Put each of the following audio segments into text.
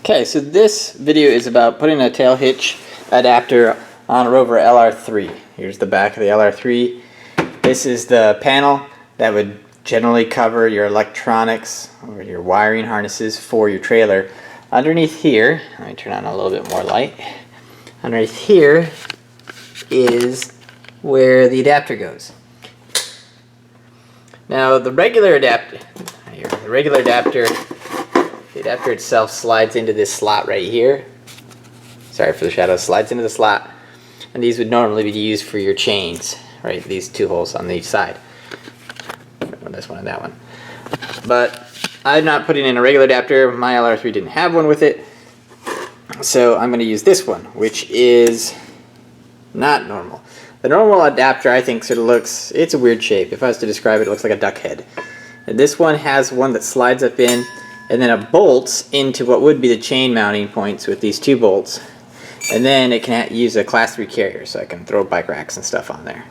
Okay, so this video is about putting a tail hitch adapter on a Rover LR3. Here's the back of the LR3. This is the panel that would generally cover your electronics or your wiring harnesses for your trailer. Underneath here, let me turn on a little bit more light. Underneath here is where the adapter goes. Now the regular adapter itself slides into this slot right here. Sorry for the shadow. Slides into the slot, and these would normally be used for your chains, right? These two holes on each side. This one and that one. But I'm not putting in a regular adapter. My LR3 didn't have one with it, so I'm going to use this one, which is not normal. The normal adapter, I think, sort of looks, it's a weird shape. If I was to describe it, it looks like a duck head. And this one has one that slides up in, and then it bolts into what would be the chain mounting points with these two bolts. And then it can use a class 3 carrier, so I can throw bike racks and stuff on there.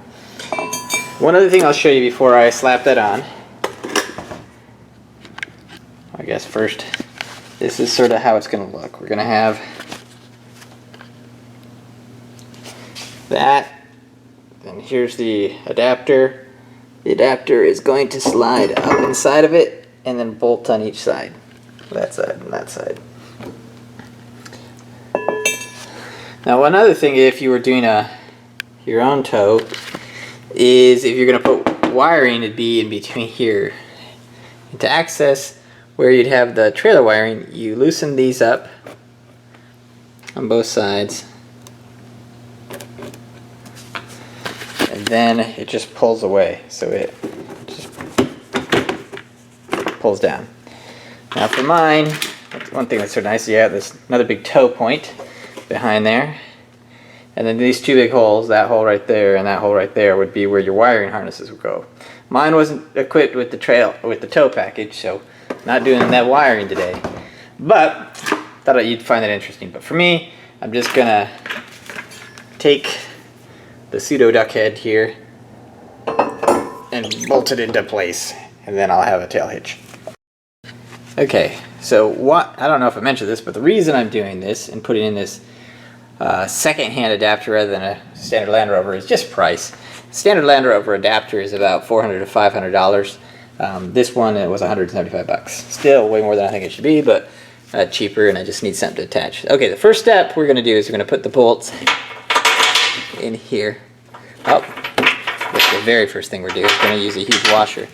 One other thing I'll show you before I slap that on. I guess first, this is sort of how it's going to look. We're going to have that. And here's the adapter. The adapter is going to slide up inside of it and then bolt on each side. That side and that side. Now one other thing, if you were doing your own tow, is if you're going to put wiring, it'd be in between here. And to access where you'd have the trailer wiring, you loosen these up on both sides. And then it just pulls away, so it just pulls down. Now for mine, one thing that's so nice, you have this another big toe point behind there, and then these two big holes, that hole right there and that hole right there, would be where your wiring harnesses would go. Mine wasn't equipped with the tow package, so not doing that wiring today. But thought you'd find that interesting. But for me, I'm just gonna take the pseudo duck head here and bolt it into place, and then I'll have a tail hitch. Okay, so I don't know if I mentioned this, but the reason I'm doing this and putting in this second-hand adapter rather than a standard Land Rover is just price. Standard Land Rover adapter is about $400 to $500. This one, it was $175. Still way more than I think it should be, but cheaper, and I just need something to attach. Okay, the first step we're going to do is we're going to put the bolts in here. Oh, that's the very first thing we're doing. We're going to use a huge washer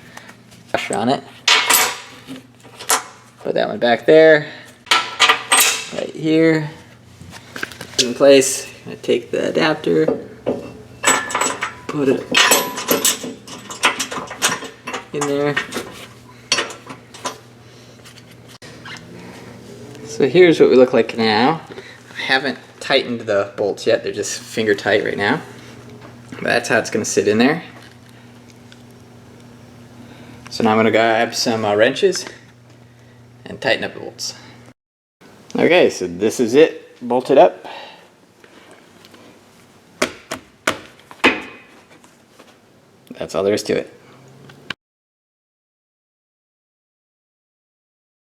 on it. Put that one back there, right here, in place. I'm going to take the adapter, put it in there. So here's what we look like now. I haven't tightened the bolts yet, they're just finger tight right now. But that's how it's going to sit in there. So now I'm going to grab some wrenches and tighten up the bolts. Okay, so this is it, bolted up. That's all there is to it.